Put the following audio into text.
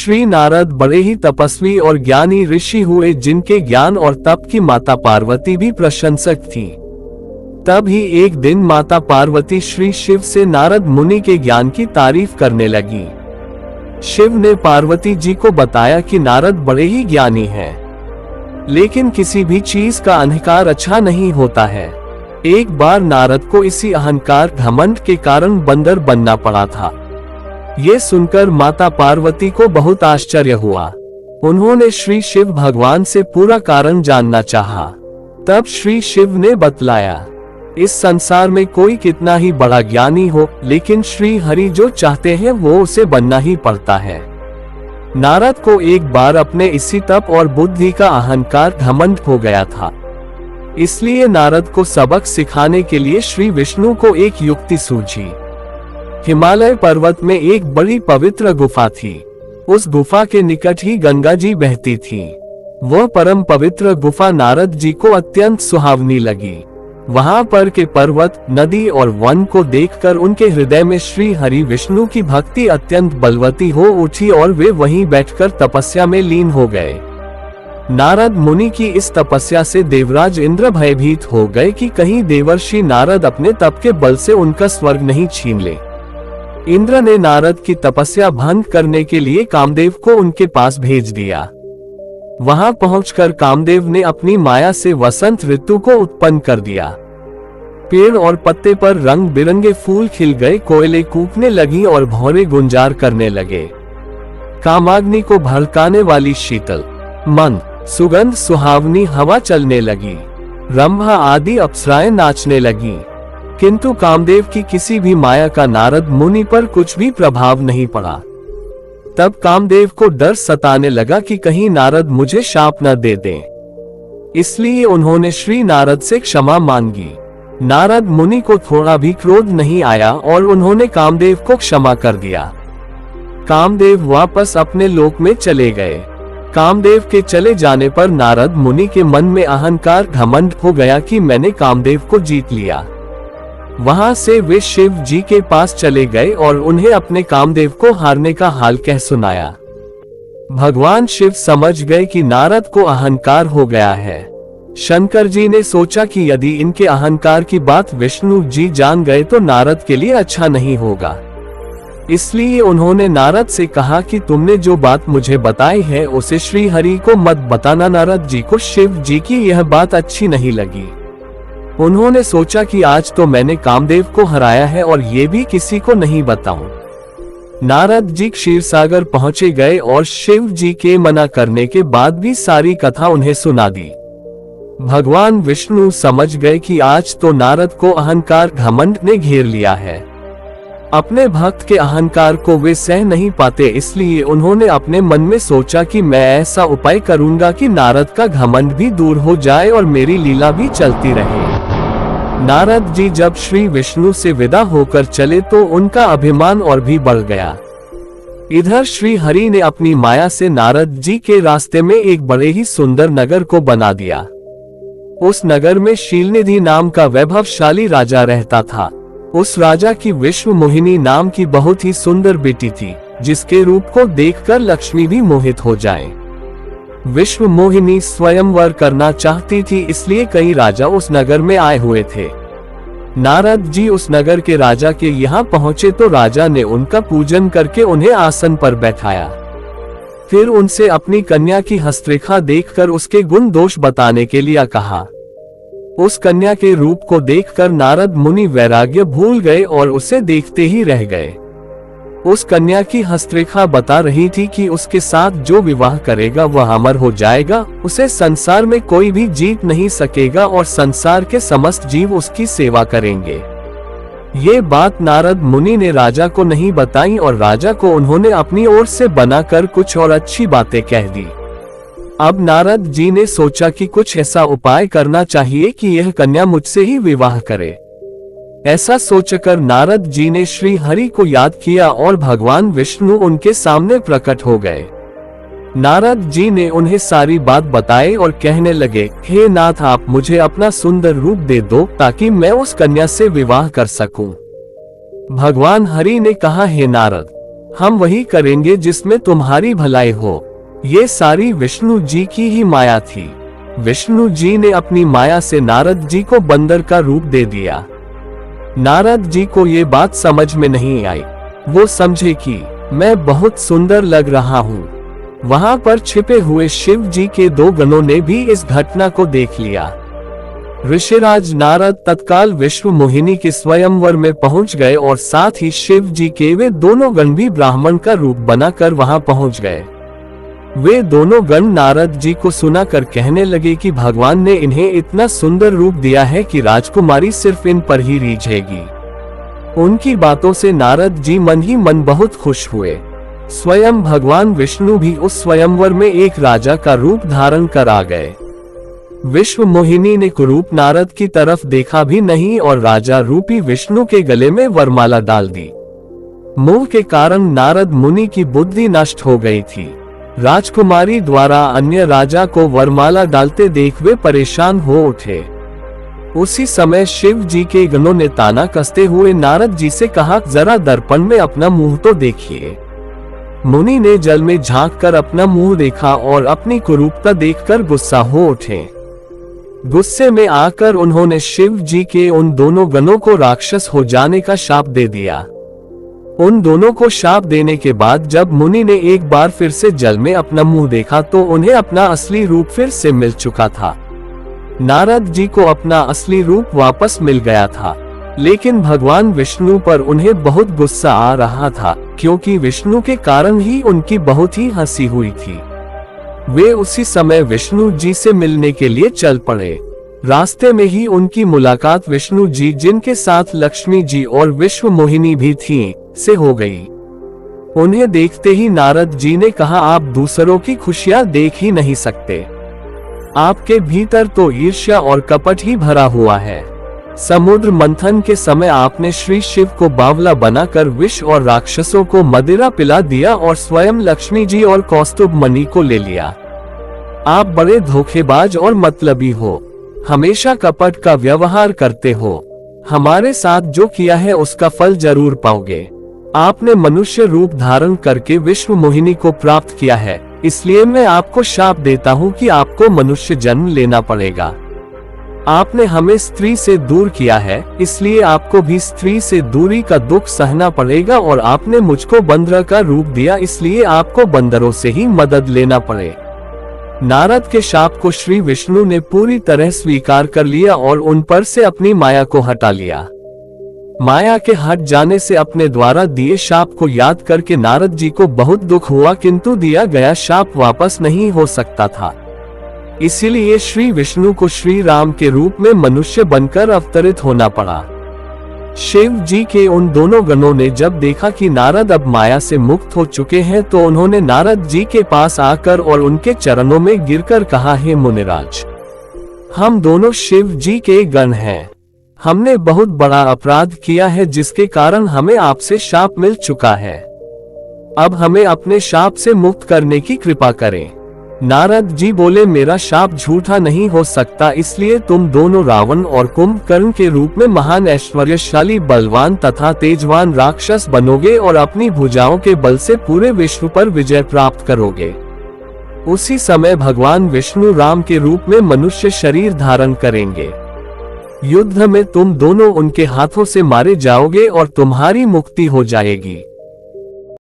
श्री नारद बड़े ही तपस्वी और ज्ञानी ऋषि हुए, जिनके ज्ञान और तप की माता पार्वती भी प्रशंसक थी। तब ही एक दिन माता पार्वती श्री शिव से नारद मुनि के ज्ञान की तारीफ करने लगी। शिव ने पार्वती जी को बताया कि नारद बड़े ही ज्ञानी हैं, लेकिन किसी भी चीज का अहंकार अच्छा नहीं होता है। एक बार नारद को इसी अहंकार घमंड के कारण बंदर बनना पड़ा था। ये सुनकर माता पार्वती को बहुत आश्चर्य हुआ। उन्होंने श्री शिव भगवान से पूरा कारण जानना चाहा। तब श्री शिव ने बतलाया, इस संसार में कोई कितना ही बड़ा ज्ञानी हो, लेकिन श्री हरि जो चाहते हैं वो उसे बनना ही पड़ता है। नारद को एक बार अपने इसी तप और बुद्धि का अहंकार घमंड हो गया था। इसलिए नारद को सबक सिखाने के लिए श्री विष्णु को एक युक्ति सूझी। हिमालय पर्वत में एक बड़ी पवित्र गुफा थी। उस गुफा के निकट ही गंगा जी बहती थी। वह परम पवित्र गुफा नारद जी को अत्यंत सुहावनी लगी। वहां पर के पर्वत, नदी और वन को देखकर उनके हृदय में श्री हरि विष्णु की भक्ति अत्यंत बलवती हो उठी और वे वहीं बैठकर तपस्या में लीन हो गए। नारद मुनि की इस तपस्या से देवराज इंद्र भयभीत हो गए कि कहीं देवर्षि नारद अपने तप के बल से उनका स्वर्ग नहीं छीन ले। इंद्र ने नारद की तपस्या भंग करने के लिए कामदेव को उनके पास भेज दिया। वहां पहुंचकर कामदेव ने अपनी माया से वसंत ऋतु को उत्पन्न कर दिया। पेड़ और पत्ते पर रंग बिरंगे फूल खिल गए, कोयले कूकने लगी और भौरे गुंजार करने लगे। कामाग्नि को भड़काने वाली शीतल, मंद, सुगंध सुहावनी हवा चलने लगी। रंभा आदि अप्सराएं नाचने लगी, किंतु कामदेव की किसी भी माया का नारद मुनि पर कुछ भी प्रभाव नहीं पड़ा। तब कामदेव को डर सताने लगा कि कहीं नारद मुझे शाप न दे दें। इसलिए उन्होंने श्री नारद से क्षमा मांगी। नारद मुनि को थोड़ा भी क्रोध नहीं आया और उन्होंने कामदेव को क्षमा कर दिया। कामदेव वापस अपने लोक में चले गए। कामदेव के चले जाने पर नारद मुनि के मन में अहंकार घमंड हो गया कि मैंने कामदेव को जीत लिया। वहां से वे शिव जी के पास चले गए और उन्हें अपने कामदेव को हारने का हाल कह सुनाया। भगवान शिव समझ गए कि नारद को अहंकार हो गया है। शंकर जी ने सोचा कि यदि इनके अहंकार की बात विष्णु जी जान गए तो नारद के लिए अच्छा नहीं होगा। इसलिए उन्होंने नारद से कहा कि तुमने जो बात मुझे बताई है उसे श्री हरि को मत बताना। नारद जी को शिव जी की यह बात अच्छी नहीं लगी। उन्होंने सोचा कि आज तो मैंने कामदेव को हराया है और ये भी किसी को नहीं बताऊं। नारद जी क्षीरसागर पहुंचे गए और शिव जी के मना करने के बाद भी सारी कथा उन्हें सुना दी। भगवान विष्णु समझ गए कि आज तो नारद को अहंकार घमंड ने घेर लिया है। अपने भक्त के अहंकार को वे सह नहीं पाते, इसलिए उन्होंने अपने मन में सोचा कि मैं ऐसा उपाय करूंगा कि नारद का घमंड भी दूर हो जाए और मेरी लीला भी चलती रहे। नारद जी जब श्री विष्णु से विदा होकर चले तो उनका अभिमान और भी बढ़ गया। इधर श्री हरि ने अपनी माया से नारद जी के रास्ते में एक बड़े ही सुंदर नगर को बना दिया। उस नगर में शीलनिधि नाम का वैभवशाली राजा रहता था। उस राजा की विश्व मोहिनी नाम की बहुत ही सुंदर बेटी थी, जिसके रूप को देखकर लक्ष्मी भी मोहित हो जाए। विश्व मोहिनी स्वयंवर करना चाहती थी, इसलिए कई राजा उस नगर में आए हुए थे। नारद जी उस नगर के राजा के यहाँ पहुँचे तो राजा ने उनका पूजन करके उन्हें आसन पर बैठाया। फिर उनसे अपनी कन्या की हस्तरेखा देखकर उसके गुण दोष बताने के लिए कहा। उस कन्या के रूप को देखकर नारद मुनि वैराग्य भूल गए और उसे देखते ही रह गए। उस कन्या की हस्तरेखा बता रही थी कि उसके साथ जो विवाह करेगा वह अमर हो जाएगा, उसे संसार में कोई भी जीत नहीं सकेगा और संसार के समस्त जीव उसकी सेवा करेंगे। ये बात नारद मुनि ने राजा को नहीं बताई और राजा को उन्होंने अपनी ओर से बनाकर कुछ और अच्छी बातें कह दी। अब नारद जी ने सोचा कि कुछ ऐसा उपाय करना चाहिए कि यह कन्या मुझसे ही विवाह करे। ऐसा सोचकर नारद जी ने श्री हरि को याद किया और भगवान विष्णु उनके सामने प्रकट हो गए। नारद जी ने उन्हें सारी बात बताई और कहने लगे, हे नाथ, आप मुझे अपना सुंदर रूप दे दो ताकि मैं उस कन्या से विवाह कर सकूं। भगवान हरि ने कहा, हे नारद, हम वही करेंगे जिसमें तुम्हारी भलाई हो। ये सारी विष्णु जी की ही माया थी। विष्णु जी ने अपनी माया से नारद जी को बंदर का रूप दे दिया। नारद जी को ये बात समझ में नहीं आई। वो समझे कि मैं बहुत सुंदर लग रहा हूँ। वहां पर छिपे हुए शिव जी के दो गणों ने भी इस घटना को देख लिया। ऋषिराज नारद तत्काल विश्व मोहिनी के स्वयंवर में पहुंच गए और साथ ही शिव जी के वे दोनों गण भी ब्राह्मण का रूप बनाकर वहां पहुंच गए। वे दोनों गण नारद जी को सुनाकर कहने लगे कि भगवान ने इन्हें इतना सुंदर रूप दिया है कि राजकुमारी सिर्फ इन पर ही रीझेगी। उनकी बातों से नारद जी मन ही मन बहुत खुश हुए। स्वयं भगवान विष्णु भी उस स्वयंवर में एक राजा का रूप धारण कर आ गए। विश्व मोहिनी ने कुरूप नारद की तरफ देखा भी नहीं और राजा रूपी विष्णु के गले में वरमाला डाल दी। मोह के कारण नारद मुनि की बुद्धि नष्ट हो गई थी। राजकुमारी द्वारा अन्य राजा को वरमाला डालते देख वे परेशान हो उठे। उसी समय शिव जी के गणों ने ताना कसते हुए नारद जी से कहा, जरा दर्पण में अपना मुंह तो देखिए। मुनि ने जल में झांक कर अपना मुंह देखा और अपनी कुरूपता देखकर गुस्सा हो उठे। गुस्से में आकर उन्होंने शिव जी के उन दोनों गणों को राक्षस हो जाने का शाप दे दिया। उन दोनों को शाप देने के बाद जब मुनि ने एक बार फिर से जल में अपना मुंह देखा तो उन्हें अपना असली रूप फिर से मिल चुका था। नारद जी को अपना असली रूप वापस मिल गया था, लेकिन भगवान विष्णु पर उन्हें बहुत गुस्सा आ रहा था, क्योंकि विष्णु के कारण ही उनकी बहुत ही हंसी हुई थी। वे उसी समय विष्णु जी से मिलने के लिए चल पड़े। रास्ते में ही उनकी मुलाकात विष्णु जी, जिनके साथ लक्ष्मी जी और विश्व मोहिनी भी थीं, से हो गई। उन्हें देखते ही नारद जी ने कहा, आप दूसरों की खुशियां देख ही नहीं सकते। आपके भीतर तो ईर्ष्या और कपट ही भरा हुआ है। समुद्र मंथन के समय आपने श्री शिव को बावला बनाकर विष और राक्षसों को मदिरा पिला दिया और स्वयं लक्ष्मी जी और कौस्तुभ मणि को ले लिया। आप बड़े धोखेबाज और मतलबी हो, हमेशा कपट का व्यवहार करते हो। हमारे साथ जो किया है उसका फल जरूर पाओगे। आपने मनुष्य रूप धारण करके विश्व मोहिनी को प्राप्त किया है, इसलिए मैं आपको शाप देता हूँ कि आपको मनुष्य जन्म लेना पड़ेगा। आपने हमें स्त्री से दूर किया है, इसलिए आपको भी स्त्री से दूरी का दुख सहना पड़ेगा, और आपने मुझको बंदर का रूप दिया, इसलिए आपको बंदरों से ही मदद लेना पड़े। नारद के शाप को श्री विष्णु ने पूरी तरह स्वीकार कर लिया और उन पर से अपनी माया को हटा लिया। माया के हट जाने से अपने द्वारा दिए शाप को याद करके नारद जी को बहुत दुख हुआ, किंतु दिया गया शाप वापस नहीं हो सकता था। इसीलिए श्री विष्णु को श्री राम के रूप में मनुष्य बनकर अवतरित होना पड़ा। शिव जी के उन दोनों गणों ने जब देखा कि नारद अब माया से मुक्त हो चुके हैं, तो उन्होंने नारद जी के पास आकर और उनके चरणों में गिरकर कहा, हे मुनिराज, हम दोनों शिव जी के गण हैं। हमने बहुत बड़ा अपराध किया है, जिसके कारण हमें आपसे शाप मिल चुका है। अब हमें अपने शाप से मुक्त करने की कृपा करें। नारद जी बोले, मेरा शाप झूठा नहीं हो सकता, इसलिए तुम दोनों रावण और कुंभकर्ण के रूप में महान ऐश्वर्यशाली, बलवान तथा तेजवान राक्षस बनोगे और अपनी भुजाओं के बल से पूरे विश्व पर विजय प्राप्त करोगे। उसी समय भगवान विष्णु राम के रूप में मनुष्य शरीर धारण करेंगे। युद्ध में तुम दोनों उनके हाथों से मारे जाओगे और तुम्हारी मुक्ति हो जाएगी।